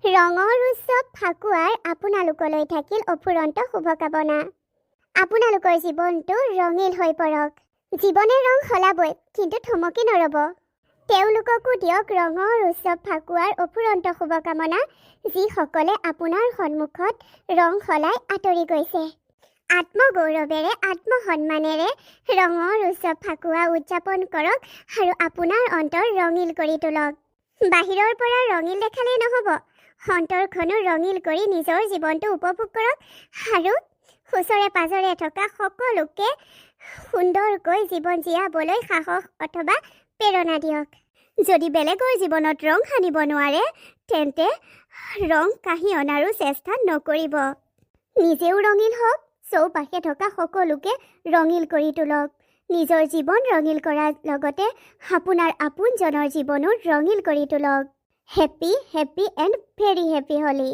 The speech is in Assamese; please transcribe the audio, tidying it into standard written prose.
ৰঙৰ উৎসৱ ফাকুৱাৰ আপোনালোকলৈ থাকিল অফুৰন্ত শুভকামনা। আপোনালোকৰ জীৱনটো ৰঙীন হৈ পৰক। জীৱনে ৰং সলাবই, কিন্তু থমকি নৰব। তেওঁলোককো দিয়ক ৰঙৰ উৎসৱ ফাকুৱাৰ অফুৰন্ত শুভকামনা, যিসকলে আপোনাৰ সন্মুখত ৰং সলাই আঁতৰি গৈছে। আত্মগৌৰৱেৰে আত্মসন্মানেৰে ৰঙৰ উৎসৱ ফাকুৱা উদযাপন কৰক আৰু আপোনাৰ অন্তৰ ৰঙীন কৰি তোলক। বাহিৰৰ পৰা ৰঙীন দেখালেই নহ'ব, অন্তৰখনো ৰঙীন কৰি নিজৰ জীৱনটো উপভোগ কৰক আৰু ওচৰে পাজৰে থকা সকলোকে সুন্দৰকৈ জীৱন জীয়াবলৈ সাহস অথবা প্ৰেৰণা দিয়ক। যদি বেলেগৰ জীৱনত ৰং সানিব নোৱাৰে, তেন্তে ৰং কাঢ়ি অনাৰো চেষ্টা নকৰিব। নিজেও ৰঙীন হওক, চৌপাশে থকা সকলোকে ৰঙীন কৰি তোলক। নিজৰ জীৱন ৰঙীন কৰাৰ লগতে আপোনাৰ আপোনজনৰ জীৱনো ৰঙীন কৰি তোলক। Happy and very happy Holi.